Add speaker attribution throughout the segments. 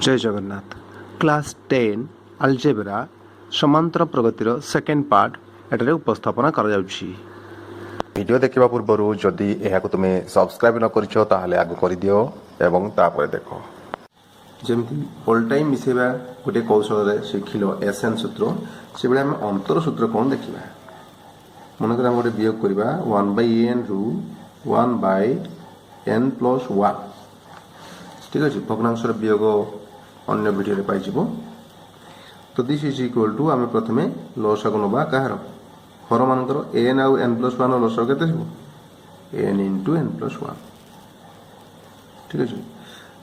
Speaker 1: जय Jagannath class 10 algebra समांतर प्रगतिर second part एटारे उपस्थापना करा जाउछि।
Speaker 2: वीडियो देखा पूर्व जदि यह तुम सब्सक्राइब न कर आगे कर दियो एवं तापर देख
Speaker 1: जमी ऑल टाइम मिसेबा गोटे कौशल शिखिल एसएन सूत्र से बेले आम अंतर सूत्र कौन देखा मनकर आम गोटे वियोग करवा 1/n रु 1/n+1 ठीक अच्छे भग्नांशर वियोग अन्य भिडियो पाइब। तो दिस इज इक्वल टू आम प्रथम लसागु नवा कहार हर मानकर एन आउ n+1 लसागु केते n × n+1 ठीक अच्छे।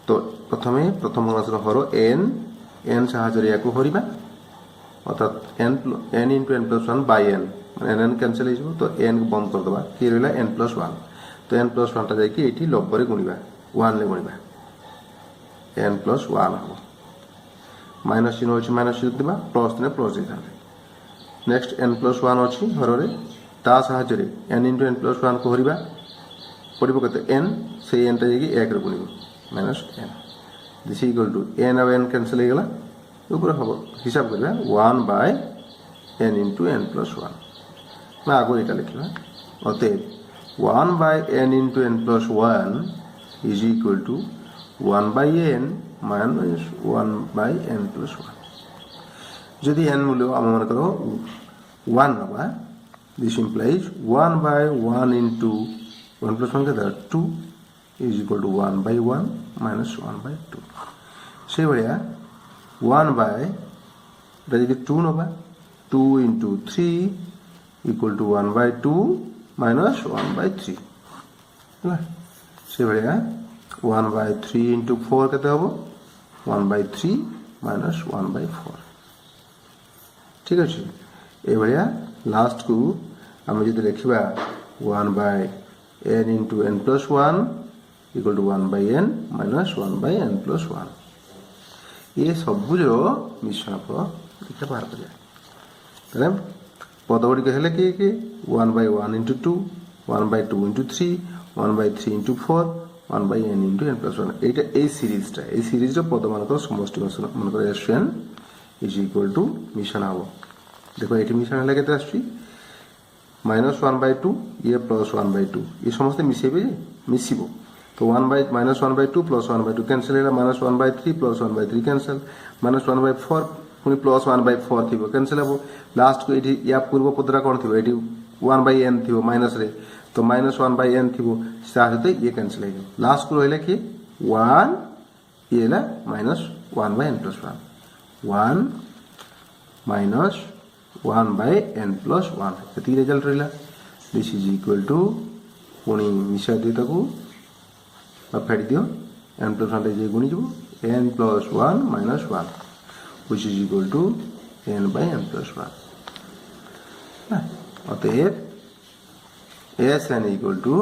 Speaker 1: तो प्रथम भग्नांशर हर n साहाय्य या हरवा अर्थात n × n+1/n n कैंसल हो तो n को बंद करदे कि रहा n+1 तो n+1 टा जाकि लब्बरे गुणवा 1 गुणवा n+1 हम माइनस चिन्ह अच्छे माइनस चिन्ह देवा प्लस दिने प्लस दे नेक्स्ट n+1 अच्छी हर ता साहाय्य n × n+1 को हरवा पड़ो के n से n टा जाकि 1 गुण -n this equal to n और n कैंसल होगा ऊपर हम हिसाब करवा 1/n × n+1 मैं आगे यहाँ लिखा अतएव 1/n × n+1 is equal to 1/n - 1/n+1 जदि n मूल्य आम मन कर 1 नवा दिस इम्प्लाइज 1/1 × 1+1 के 2 इज इक्वल टू 1/1 - 1/2 से भाया 1/2 नवा 2 × 3 इक्वल टू 1/2 - 1/3 से भाया 1/3 × 4 के 1/3 - 1/4 ठीक अच्छे। ये भाया लास्ट को आम जो लिखा 1/n × n+1 equal to 1/n - 1/n+1 ये सबुज मिश्रण फल देखा बाहर कर पद गुड़िक है कि 1/1 × 2 1/2 × 3 1/3 × 4 1/n × n+1 ये सीरीज पद मान समष्टि मनकर एसएन इज इक्वल टू मिश्रण हम देखो ये मिश्रण है के -1/2 ये +1/2 ये समस्त मिसेबे मिसिबो तो 1/-1/2 +1/2 कैंसल है -1/3 +1/3 कैंसल -1/4 पुणी +1/4 थी कैंसल हम लास्ट को ये या पूर्व पदरा कौन थी ये 1/n थी माइनस रे तो -1/n थी सहित ये कैंसल हो लास्ट को रहा कि 1 ये -1/n+1 1 - 1/n+1 ये रिजल्ट रहा दिस इज इक्वल टू पुणी मिसा दियो फेड़ दियो n+1 गुणीज n+1 - 1 which is equal to n/n+1 अतएव Sn equal to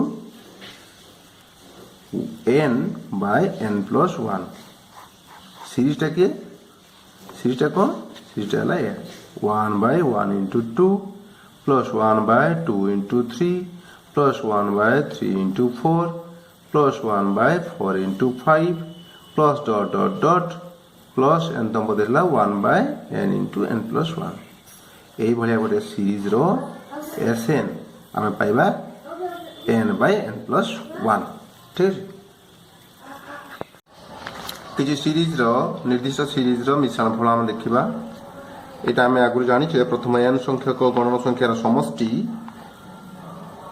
Speaker 1: n/n+1 सीरीजटा किए सीरीजटा कौन सीरीजटा है 1/1 × 2 +1/2 × 3 +1/3 × 4 +1/4 × 5 plus dot dot dot plus n तम देला 1/n × n+1 यही भाया गोटे सीरीज रो एसएन आम पाइबा n/n+1 ठीक है। किसी सीरीज रो निर्दिष्ट सीरीज रो मिश्रण फल आम देखा यहाँ आम आगुरी जानी प्रथम n संख्यक गणन संख्यार समष्टि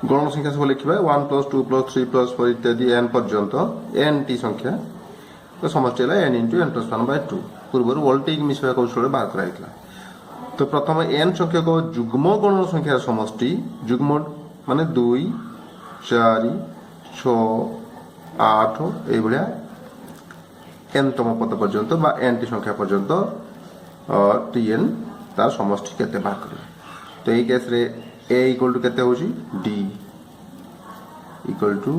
Speaker 1: गणन संख्या सब लिखा 1 + 2 + 3 + 4 इत्यादि n पर्यंत n टी संख्या तो समष्टि है n × n+1/2 पूर्व वोल्टेज मिसवा कौशल बाहर कराइला तो प्रथम n संख्यक जुग्म गणन संख्यार समष्टि जुग्म माने 2 4 6 8 ये भाया n तम पद पर्यंत बा n टी संख्या पर्यंत tn तार समष्टि केते बाहर कर तो यही केस रे a इक्वल टू केते होची d equal to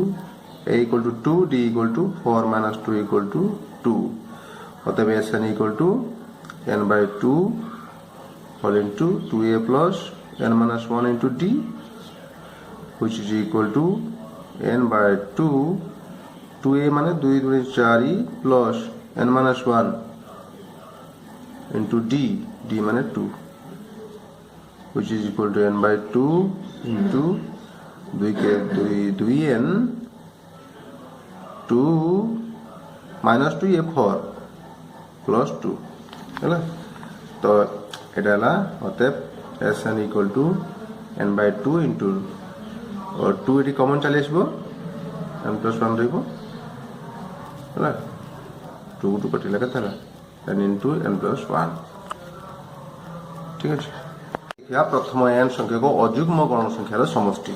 Speaker 1: a equal to 2 d equal to 4 - 2 equal to 2 अतएव Sn equal to n/2 whole into 2a + n - 1 × d which is equal to n/2 2a माने 2 × 4 plus n - 1 into d, d মানে 2, which is equal to n by 2 into 2n 2 minus 2 ये 4 plus 2 है तो এটা হলো অতএব Sn equal to n by 2 into और 2 এটি কমন চলে আসবো n plus 1 রইব है 2 2 কাটি লাগা তাহলে n into n plus 1 ঠিক আছে या प्रथम n संख्या को अयुग्म गण संख्यार समष्टि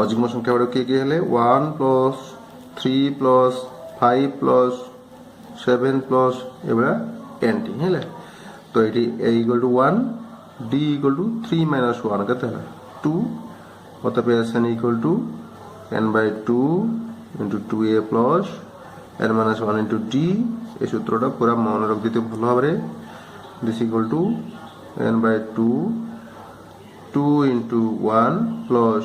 Speaker 1: अयुग्म संख्या गुड़ा किए किए हेले 1 प्लस 3 प्लस 5 प्लस 7 प्लस एबा n टी हेले तो ये a equal to 1 d equal to 3 minus 1 कते है 2 অতএব Sn equal to n by 2 into 2a plus n minus 1 into d এই সূত্রটা পুরো মনে রাখ দিতে ভালো হবে this equal to n by 2 2 into 1 plus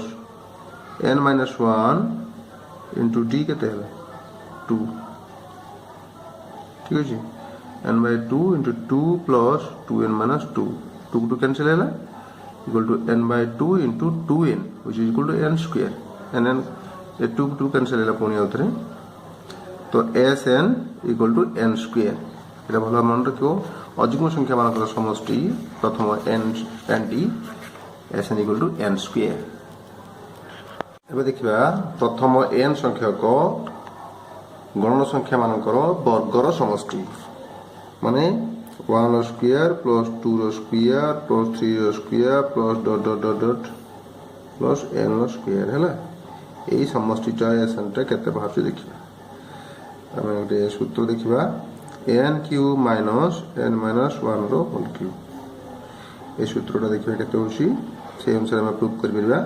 Speaker 1: n minus 1 into d কেতে হবে 2 ঠিক আছে n by 2 into 2 plus 2n minus 2 2 to cancel है equal to n by 2 into 2n which is equal to n square and then 2 cancel है पुणी उतरे तो Sn equal to n square এটা ভালো মনে রাখো অযুগ্ম সংখ্যা মানকর সমষ্টি প্রথম n T Sn equal to n square এবার দেখিবা প্রথম n সংখ্যক গণ সংখ্যা মানকর বর্গর সমষ্টি মানে 1 র স্কয়ার প্লাস 2 র স্কয়ার প্লাস 3 র square plus dot dot dot dot plus n র স্কয়ার হলা এই সমষ্টিটা Sn টা কেতে ভাবে দেখিবা আমি একটা সূত্র দেখিবা n cube minus n minus 1 র হোল কিউ এই সূত্রটা দেখিবা কেতে হচ্ছে সেই অনুসারে আমরা প্রুফ করে বেরবা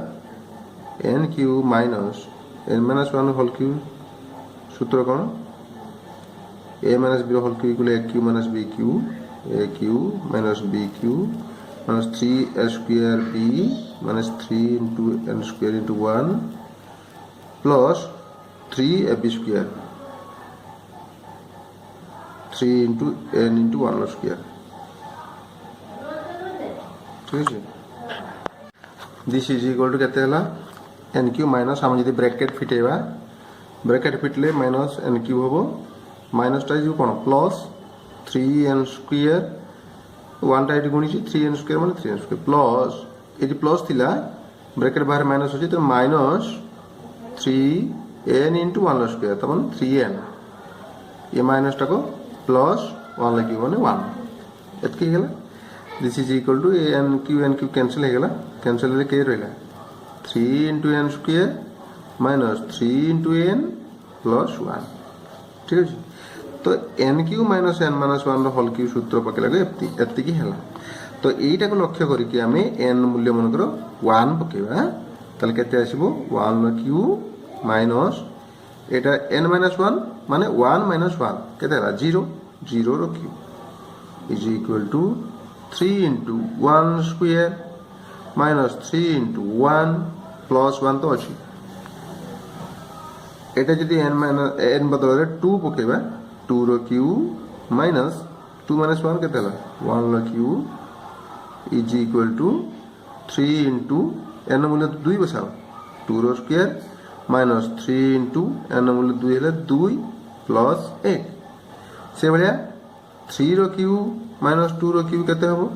Speaker 1: n cube minus n minus 1 whole cube সূত্র কোন a minus b whole q equal a q minus b q a q minus b q minus 3 a square b minus 3 into n square into 1 plus 3 a b square 3 into n into 1 square ঠিক আছে this is equal to কেতে হলা n q minus আমি যদি bracket ফিটাইবা bracket ফিটলে minus n q হবো মাইনাসটা ইজ কোন প্লাস 3n স্কয়ার 1 টা এটি গুণিছি 3n স্কয়ার মানে 3n স্কয়ার প্লাস এটি প্লাস থিলা ব্র্যাকেট বাইরে মাইনাস হচ্ছে তো মাইনাস 3n into 1 স্কয়ার তার মানে 3n এই মাইনাসটা কো প্লাস 1 লাগি মানে 1 এত কি গেল this is equal to n q cancel হয়ে গেল ক্যান্সেল হলে কে রইলা 3 into n square minus 3 into n plus 1 ঠিক আছে তো n cube minus n minus 1 ର হোল কিউ সূত্র পকেইলাগে এତିকি হেলা তো এইটাকে লক্ষ্য করি কি আমি n মূল্য মনে করো 1 পকেইবা তাহলে কেতে আসিবো 1 র কিউ মাইনাস এটা n মাইনাস 1 মানে 1 মাইনাস 1 কেতে হেলা 0 0 র cube is equal to 3 into 1 square minus 3 into 1 plus 1 তো আছে এটা যদি n বদলে 2 পকেইবা 2 র কিউ মাইনাস 2 মাইনাস 1 কেতে হলা 1 র cube is equal to 3 into n মূল্য 2 বসাও 2 র স্কয়ার মাইনাস 3 into n মূল্য 2 হলে 2 প্লাস 1 সেভাবে 3 র কিউ মাইনাস 2 র কিউ কেতে হবে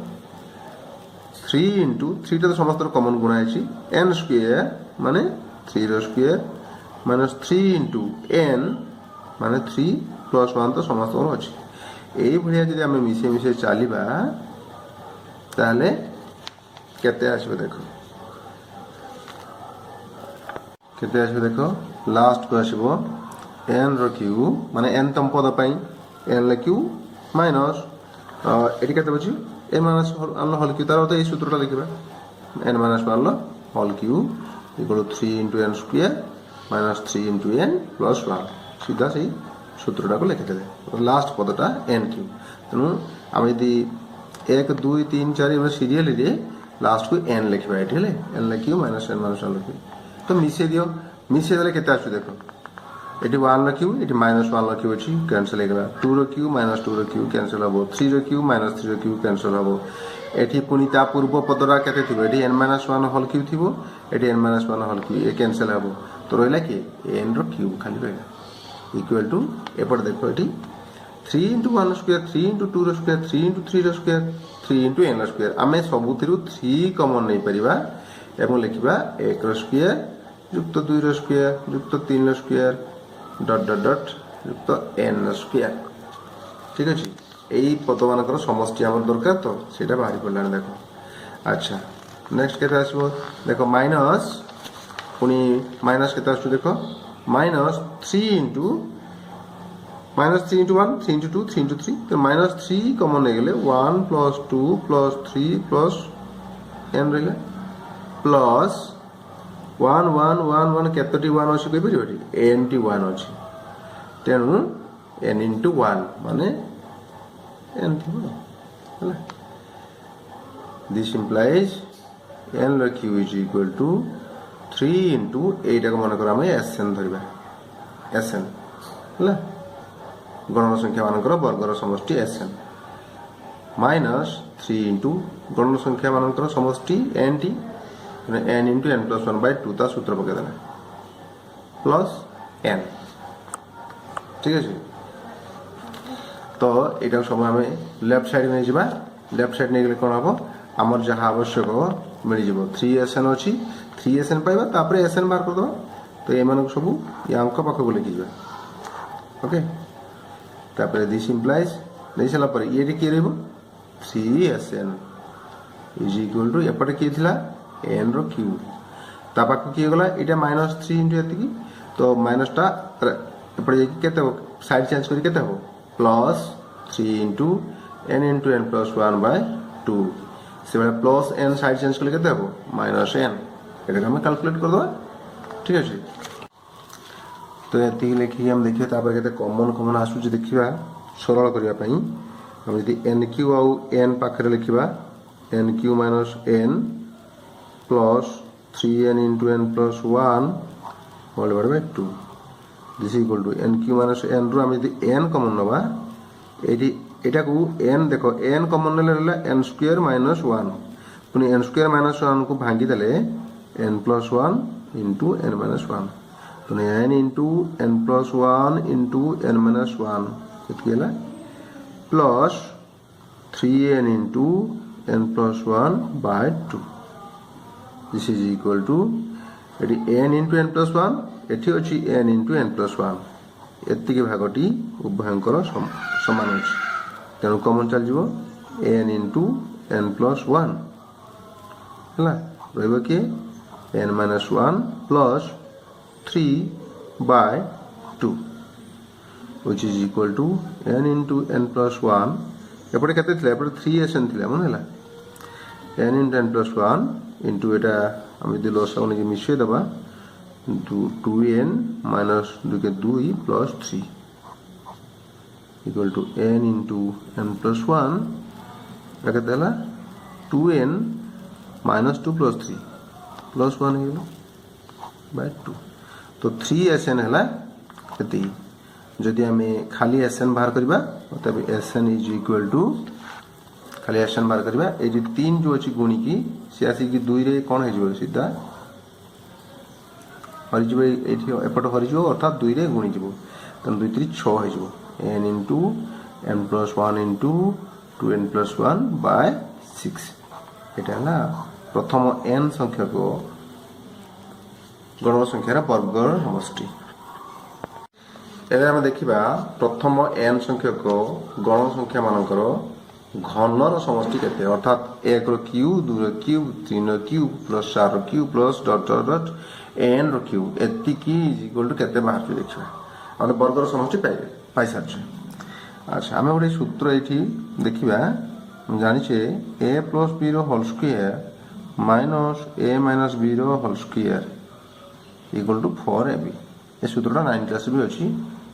Speaker 1: 3 into 3 টা তো সমস্ত কমন গুণ আছে n স্কয়ার মানে 3 র স্কয়ার minus 3 into n মানে 3 plus 1 তো সমস্ত আছে এই ভলিয়া যদি আমি মিশে চালিবা তাহলে কেতে আসবে দেখো লাস্ট কো আসিব n র কিউ মানে n তম পদ পাই n র কিউ মাইনাস এটি কেতে বছি n মাইনাস হোল কিউ তার অর্থ এই সূত্রটা লিখবা n minus 1 whole cube equal to 3 into n square minus 3 into n plus 1 সিধা সেই সূত্রটাকে লিখে দেবে লাস্ট পদটা n কিউ তেমন আমি যদি 1 2 3 4 এবার সিরিয়ালি রে লাস্ট কো n লিখবা এটি হলে n cube minus n minus 1 লিখবে তো মিশিয়ে দিও মিশিয়ে দিলে কেতে আসবে দেখো এটি 1 ର কিউ এটি -1 ର কিউ ଅଛି କ୍ୟାନ୍ସେଲ ହେଇଗଲା 2 ର কিউ -2 ର কিউ କ୍ୟାନ୍ସେଲ ହବ 3 ର কিউ -3 ର কিউ କ୍ୟାନ୍ସେଲ ହବ এটি পুনি তা পূর্ব পদরা কেতে থিব এটি n-1 হোল কিউ থিব এটি n-1 হোল কিউ এ ক্যান্সেল হব তো রইলা কি n র কিউ খালি রইলা ইকুয়াল টু এপট দেখো এটি 3 into 1 square 3 into 2 ର square 3 into 3 ର square 3 into n ର square ଆମେ ସବୁଥିରୁ 3 কমন নেই পারিবা এবং লিখিবা 1 ର square যুক্ত 2 ର square যুক্ত 3 ର square ডট ডট ডট যুক্ত n ର square ঠিক আছে এই পদমানকৰ সমষ্টি আমাৰ দৰকাৰ তো সেটা বাহিৰ পড়লানি দেখো আচ্ছা নেক্সট কেতে আসবো দেখো মাইনাস পুনি মাইনাস কেতে আসছে দেখো -3 into -3 into 1 3 into 2 3 into 3 তো -3 কমন হয়ে গেলে 1 plus 2 plus 3 plus n রইলা প্লাস 1 1 1 1 কেতটি 1 আছে কই পারিবটি n টি 1 আছে তেনু n into 1 মানে n থিব হলা this implies n র q is equal to 3 into এইটাকে মনে করো আমি sn ধরিবা sn হলা গণন সংখ্যা মানকৰ বর্গৰ সমষ্টি sn -3 into গণন সংখ্যা মানকৰ সমষ্টি nt মানে n into n plus 1 by 2 তা সূত্র পকে দেনা প্লাস n ঠিক আছে তো এটা সব আমি লেফট সাইড নিয়ে যাবা লেফট সাইড নিয়ে গেলে কোন হবে আমার যাহা আবশ্যক মিলি যাব 3sn ଅଛି 3sn পাইবা তারপরে sn বার করে দেবা তো এমানক সব ইয়াঙ্ক পাখକୁ লিখি যাবা ওকে তারপরে দিস ইমপ্লাইজ নেই সালা পরে এটি কি রইব 3sn ইজ ইকুয়াল টু এপটে কি থিলা n র কিউ তা পাখକୁ কি গলা এটা -3 ইনটু এতিকি তো মাইনাসটা এপটে কেতে হবে সাইড চেঞ্জ করি কেতে হবে +3 into n into n plus 1 by 2 সেবারে প্লাস n সাইড চেঞ্জ করলে কেতে হবে -n এটাকে আমি ক্যালকুলেট করে দেব ঠিক আছে তো এতিকি লিখি আমি দেখিবা তারপরে কেতে কমন কমন আসুଛି ଦେଖିବା ସରଳ କରିବା ପାଇଁ ଆମେ ଯଦି nq ଆଉ n ପାଖରେ লিখিবা nq - n plus 3n into n plus 1 divided by 2 this is equal to nq - n ରୁ ଆମେ যদি n কমন নবা এটাকু n দেখো n কমন নেলে রইলা n square minus 1 পুনি n square minus 1 কু ভাঙি দেলে n plus 1 into n minus 1 तो n into n plus 1 into n minus 1 कितना गेला plus 3n into n plus 1 by 2 this is equal to এটি n into n plus 1 এটি হচ্ছে n into n plus 1 এতিকি ভাগটি উভয়ঙ্কর সমান আছে তেণু কমন চাল যাব n into n plus 1 হলা রইব কি n minus 1 plus 3 by 2 which is equal to n into n plus 1 এপটে কত থিলা এপটে 3sn থিলা মনে হলা n into n plus 1 into এটা আমি যদি লসাগুনিকে মিশিয়ে দেবা 2n minus 2 के 2 plus 3 equal to n into n plus 1 এটা দেলা 2n minus 2 plus 3 plus 1 হইল by 2 तो 3sn है ये जदि आम खाली sn बाहर करवा तब sn इज इक्वल टू खाली sn बाहर करवा ये 3 जो अच्छी गुणिकी सी आसिक 2 रे कौन हो सीधा हरिज एपट हरिज अर्थात 2 रे गुणीज तेना 2 3 6 हो n into n plus 1 into 2n plus 1 by 6 এটা प्रथम n संख्यक गण संख्यार वर्गर समष्टि एबे हम देखिबा प्रथम n संख्यक गण संख्या मानकर घनर समष्टि केते अर्थात 1 रो क्यूब 2 रो क्यूब 3 रो क्यूब प्लस 4 रो cube plus dot dot dot n रो क्यूब एति की इक्वल टू केते बाहर देखिबा हम वर्गर समष्टि पाई सारछ अच्छा हम ओडे सूत्र एठी देखिबा जानि छे a plus b रो whole square minus a minus b रो whole square equal to 4ab ए सूत्रटा 9 क्लास भी अछि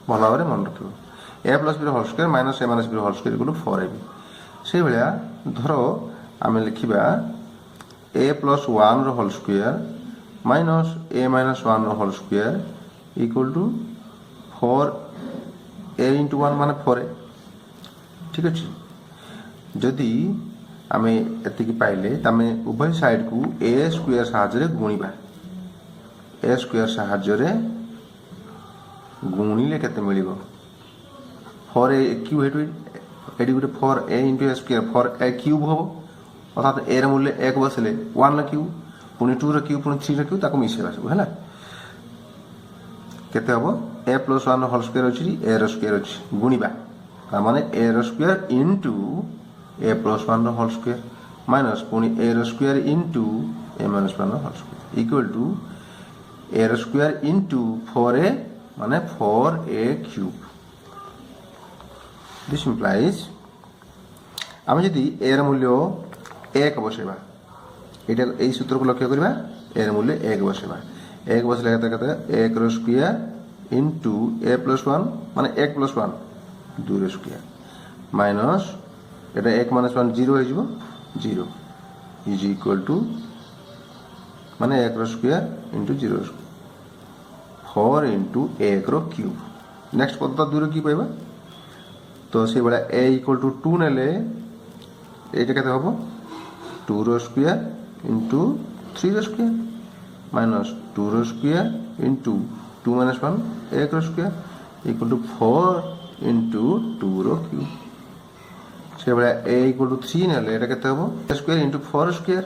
Speaker 1: भला भाबरे मन रखिबो a plus b रो whole square minus a minus b रो whole square equal to 4ab से भलिया धरो आमे लिखिबा a plus 1 रो whole square minus a minus 1 रो whole square equal to four a into one মানে ফর এ ঠিক ଅଛି ଯଦି ଆମେ ଏତିକି ପାଇଲେ ତାମେ ଉଭୟ ସାଇଡକୁ ଏ ସ୍କ୍ୱେୟାର ସାହାଯ୍ୟରେ ଗୁଣିବା ଏ ସ୍କ୍ୱେୟାର ସାହାଯ୍ୟରେ ଗୁଣିଲେ କେତେ ମିଳିବ ଫର ଏ କ୍ୟୁ ଏଠି ଗୋଟେ four a into a square four a cube ହବ ଅର୍ଥାତ୍ ଏ ର ମୂଲ୍ୟ 1 ବସିଲେ 1 ର କ୍ୟୁ ପୁଣି 2 ର କ୍ୟୁ ପୁଣି 3 ର କ୍ୟୁ ତାକୁ ମିଶେଇବା ସବୁ ହେଲା କେତେ ହବ a ପ୍ଲସ୍ 1 ର ହୋଲ୍ ସ୍କ୍ୱେୟାର ଅଛି a ର ସ୍କ୍ୱେୟାର ଅଛି ଗୁଣିବା ତା ମାନେ a ର ସ୍କ୍ୱେୟାର ଇଣ୍ଟୁ a ପ୍ଲସ୍ 1 ର ହୋଲ୍ ସ୍କ୍ୱେୟାର ମାଇନସ୍ ପୁଣି a ର ସ୍କ୍ୱେୟାର ଇଣ୍ଟୁ a ମାଇନସ୍ 1 ର whole square equal to a ର ସ୍କ୍ୱେୟାର ଇଣ୍ଟୁ 4a ମାନେ 4a କ୍ୟୁବ this implies ଆମେ ଯଦି a ର ମୂଲ୍ୟ 1 ବସେଇବା ଏଇଟା ଏଇ ସୂତ୍ରକୁ ଲକ୍ଷ୍ୟ କରିବା a ର ମୂଲ୍ୟ 1 ବସେଇବା 1 ବସିଲେ କେତେ 1 ର ସ୍କ୍ୱେୟାର into a plus 1 माने 1 plus 1 2 रो स्क्वायर माइनस एटा 1 minus 1 0 हो जिवो 0 इज इक्वल टू माने 1 रो स्क्वायर into 0 रो 4 into 1 रो क्यूब नेक्स्ट पद 2 रो की पाइबा तो से बडा a इक्वल टू 2 नेले एटा केते होबो 2 रो स्क्वायर into 3 रो स्क्वायर माइनस 2 रो स्क्वायर into 2 minus 1 1 रो स्क्वायर इक्वल टू 4 into 2 रो क्यूब से बडा a इक्वल टू 3 नेले एटा केते होबो स्क्वायर into 4 स्क्वायर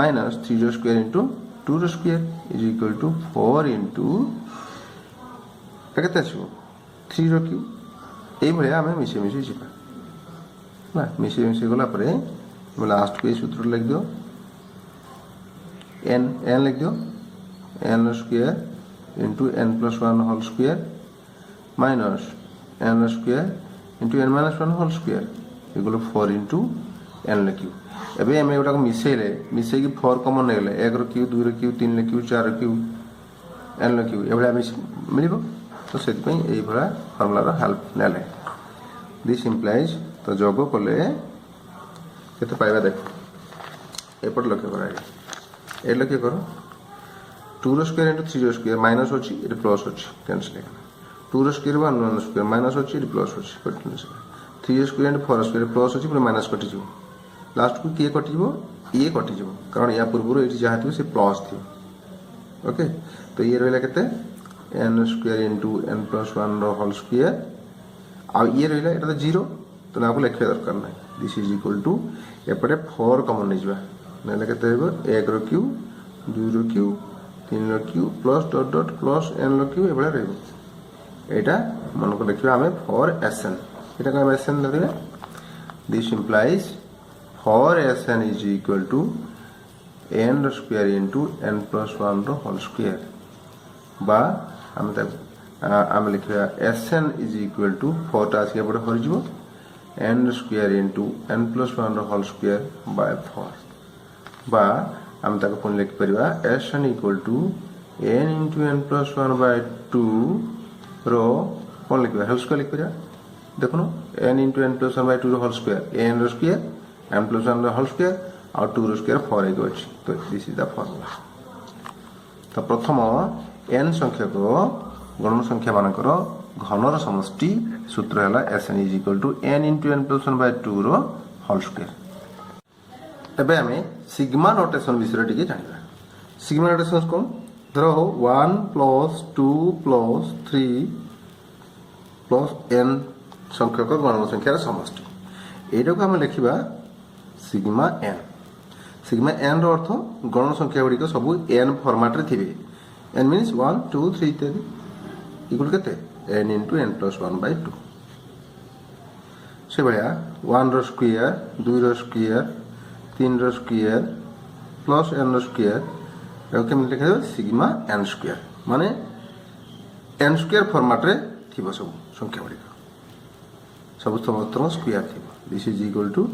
Speaker 1: माइनस 3 रो स्क्वायर into 2 रो square is equal to 4 into केते आछो 3 रो क्यूब এই ভলিয়া আমি মিশে মিশে ଯିବା না মিশে মিশে গলা পরে লাস্ট पे सूत्र लिख दो n लिख दो n square into n plus 1 whole square minus n square into n minus 1 whole square equal to 4 into n लिखियो एबे हम एटा को मिसेले की 4 कॉमन नेले 1 रो क्यू 2 रो क्यू 3 रो क्यू 4 रो क्यू n लिखियो एबे मिलिबो तो सेति पई एई भरा फार्मूला रो हेल्प नेले दिस इंप्लाइज तो जोगो कोले केते पाइबा देखो एपट लक्ष्य करा ए लक्ष्य करो 2 रो स्क्वायर into 3 रो स्क्वायर माइनस अछि इट प्लस अछि कैंसिल हे 2 रो स्क्वायर 1 रो स्क्वायर माइनस अछि इट प्लस अछि कंटीन्यूअस 3 रो स्क्वायर into 4 रो स्क्वायर प्लस अछि पुरा माइनस कटि जिवो लास्ट को के कटि जिवो ये कटि जिवो कारण या पूर्व रो एटी जहा थियो से प्लस थियो ओके तो ये रहला केते n square into n plus 1 रो होल स्क्वायर आ ये रहला एटा तो 0 तो ना को लिखे दरकार नै दिस इज इक्वल टू एपटे 4 कॉमन नै जिबा नेले केते हेबो 1 रो क्यू 2 रो क्यू 3 रो cube plus dot dot plus n रो क्यू एबडा रहबो एटा मन को लिखिबा हमें फॉर sn एटा का sn लदिबा this implies for sn is equal to n रो स्क्वायर into n plus 1 रो होल स्क्वायर बा हम लिखिबा sn इज इक्वल टू 4 टा से एबडा होल जिवो n रो स्क्वायर into n plus 1 रो होल स्क्वायर बाय 4 बा हम ताको पुन लिख परिबा sn equal to n into n plus 1 by 2 रो कोन लिखबा होल स्क्वायर लिख परिबा देखो n into n plus 1 by 2 रो होल स्क्वायर n रो स्क्वायर n plus 1 रो होल स्क्वायर और 2 रो स्क्वायर 4 एगो अछि तो दिस इज द फार्मूला तो प्रथम n संख्या को गण संख्या मानकर घनर समष्टि सूत्र हला sn is equal to n into n plus 1 by 2 रो होल स्क्वायर एबे हमें सिग्मा नोटेशन विषय टिके जानिबा सिग्मा नोटेशन कोन धरो 1 plus 2 plus 3 plus n संख्या को गण संख्यार समष्टि एटा को हम लिखिबा सिग्मा n रो अर्थ गण संख्या गुडी को सब n फॉर्मेट रे थिबे n means 1 2 3 इत्यादि इक्वल केते n into n plus 1 by 2 से बढिया 1 रो स्क्वायर 2 रो स्क्वायर 3 रो स्क्वायर प्लस n रो स्क्वायर एउ केम लिखा सिग्मा n स्क्वायर माने n स्क्वायर फॉर्मेट रे थिबो सब संख्या गुडी सब स्क्वायर थिबो दिस इज इक्वल टू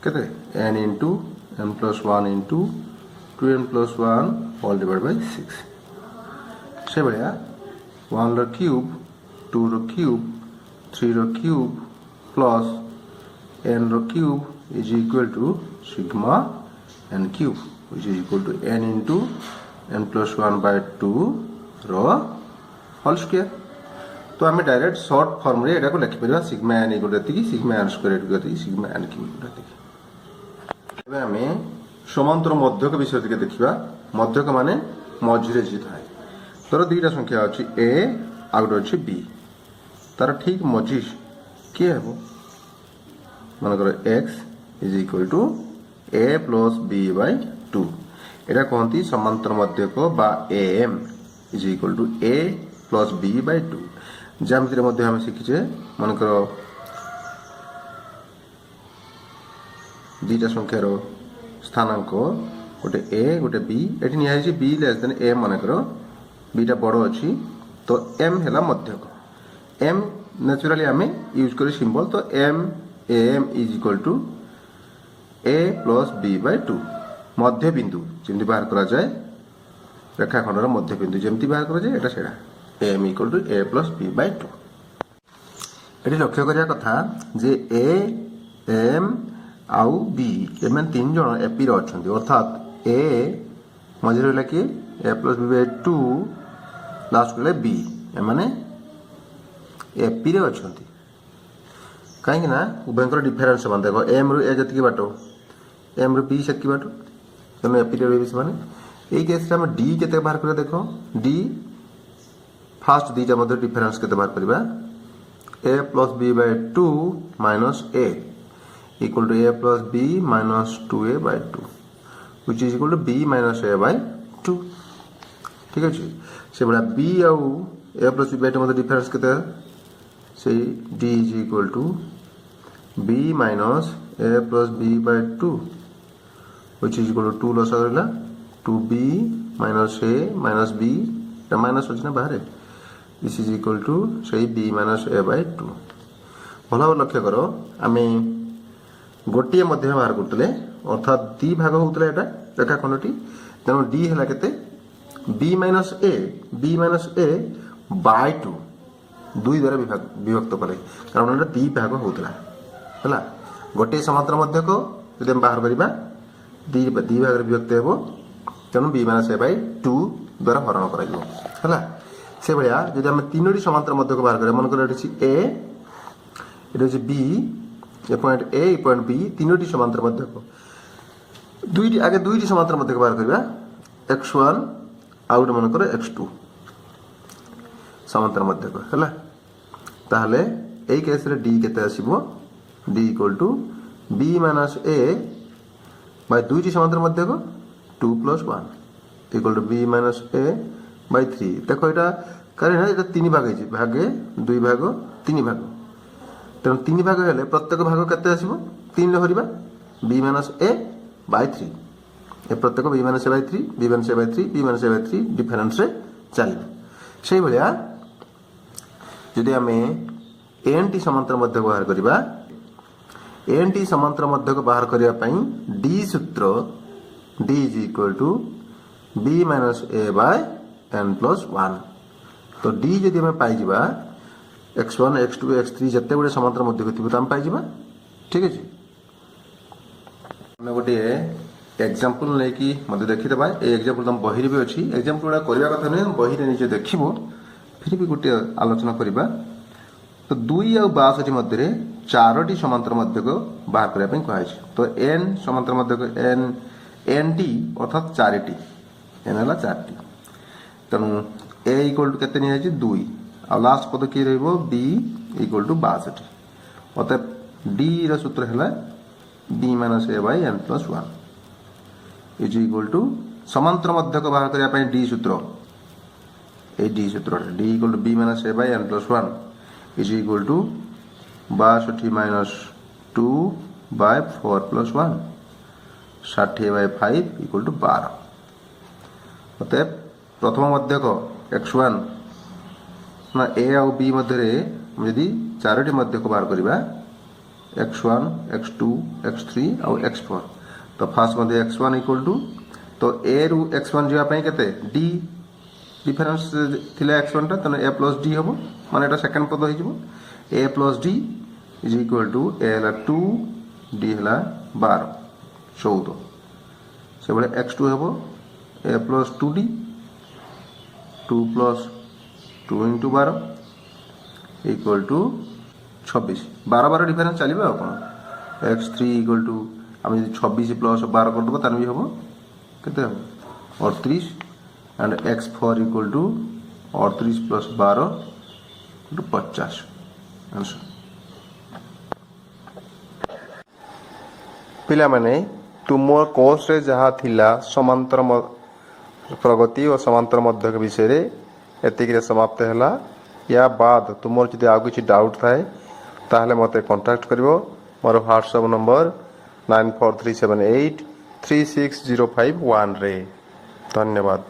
Speaker 1: केते n into n plus 1 into 2n plus 1 all divided by 6 से बढ़िया 1 रो क्यूब 2 रो क्यूब 3 रो क्यूब प्लस n रो cube is equal to sigma n cube which is equal to n into n plus 1 by 2 रो whole square तो आम direct short form रे एटा को लिखि परिबा sigma n equal to sigma n square equal to sigma n cube equal to एबे आमे समांतर मध्यक विषय के देखिबा मध्यक माने मझिरे जी थाए तोर दुईटा संख्या अछि a आ गोटे अछि b तार ठीक मझी के हेबो मान कर x is equal to a plus b by 2 एटा कहंती समांतर मध्यक बा am is equal to a plus b by 2 ज्यामिति मध्य हम शिखिचे मान कर दुईटा संख्यार स्थानांक गोटे a गोटे b एठी निया है b लेस देन a मान कर b टा बड़ अछि तो m हैला मध्यक m नेचुरली आमे यूज करी सिंबल तो m am is equal to a plus b by 2 मध्य बिंदु जेमति बाहर करा जाए रेखाखंडर मध्य बिंदु जेमति बाहर करा जाए एटा सेडा am equal to a plus b by 2 एटी लक्ष्य करिया कथा जे a m आउ b एमन तीन जण एपी रे अछंती अर्थात a मझे रहला कि a plus b by 2 last को b एमाने एपी रे अछंती काहे ना उभयंकर डिफरेंस मान देखो m रु a जति बाटो m रु b सेति बाटो तने एपी रे b माने एई केस रे हम d केते बाहर करे देखो d फर्स्ट दीटा मध्य डिफरेंस केते बाहर करबा a plus b by 2 minus a equal to a plus b minus 2a by 2 which is equal to b minus a by 2 ठीक अछि से बडा b आउ a प्लस b बाय 2 मध्य डिफरेंस केते से d is equal to b minus a plus b by 2 which is equal to 2 लस रहला 2b minus a minus b ता माइनस होछ ना बाहर दिस इज इक्वल टू सही b माइनस a बाय 2 भला लक्ष्य करो आमे गोटिए मध्य बाहर करतले अर्थात दी भाग होतले एटा रेखाखंडटी तेनो d हला केते b माइनस a बाय 2 दुई द्वारा विभक्त करे कारण एटा दी भाग होतला हला गोटे समांतर मध्य को यदि हम बाहर करिबा दी भाग रे विभक्त हेबो तेनो b माइनस a बाय 2 द्वारा हरण कराइबो हला से भलिया यदि हम तीनोटी समांतर मध्य को बाहर करे मन करे एठी a एठी b A point a A point b तीनोटी समांतर मध्य को दुईटी समांतर मध्य को बाहर करबा x1 आउट मन करे x2 समांतर मध्य को हला ताहले एई केस रे d केते आसीबो d equal to b minus a by दुईटी समांतर मध्य को 2 plus 1 equal to b minus a by 3 देखो एटा करे ना एटा तीन भाग है भागे दुई भाग तीन भाग तेणु तीन भाग हेले प्रत्येक भाग केते आसीबो 3 रे भरिबा b माइनस a बाय 3 ए प्रत्येक b minus a by 3 b minus a by 3 b minus a by 3 difference रे चली सेही भलिया यदि हमें n टी समांतर मध्य बाहर करिबा n टी समांतर मध्य को बाहर करिया पई d सूत्र d is equal to b minus a by n plus 1 तो d यदि हमें पाई जिबा x1 x2 x3 जत्ते गुडे समांतर मध्य को थिबो त हम पाई जिबा ठीक अछि हम गोटे एग्जांपल नै कि मते देखि देबा ए एग्जांपल हम बहिर भी अछि एग्जांपल गुडा करिया कथा नै बहिर निजे देखिबो फिर भी गोटे आलोचना करिबा तो 2 आ 62 मध्य रे चारोटी समांतर मध्य को बाहर करिया पई कहै छै तो n समांतर मध्य को n टी अर्थात 4टी n हला 4टी तनु a इक्वल टू केते नि है 2 आ लास्ट पद की रहबो b इक्वल टू 62 अतः d रा सूत्र हला b minus a by n plus 1 is equal to समांतर मध्य को बाहर करिया पई d सूत्र ए d सूत्र d equal to b minus a by n plus 1 is equal to 62 minus 2 by 4 plus 1 60 by 5 equal to 12 अतः प्रथम मध्य को x1 ना a और b मध्य रे यदि चारोटी मध्य को बाहर करिबा x1 x2 x3 और x4 तो फर्स्ट मध्य x1 इक्वल टू तो a रु x1 जिया पई केते d डिफरेंस थिले x1 ता तने a प्लस d हबो माने एटा सेकंड पद होई जिवो a plus d is equal to a हला 2 d हला 12 14 से बळे x2 हबो a plus 2d 2 plus 2 × 12 equal to 26 12 difference चलिए आ कौन x3 इक्वल टू आम 26 प्लस 12 करदेव तार भी हम के 38 and x4 equal to 38 plus 12 50 answer.
Speaker 2: पिला माने तुम कोर्स रे जहाँ थिला समांतर प्रगति और समांतर मध्य के विषय रे एतिक समाप्त है। या बाद तुम जदि आउ किसी डाउट थाए ताहले मते कांटेक्ट करिवो। मोर व्हाट्सएप नंबर 9437836051 रे। धन्यवाद।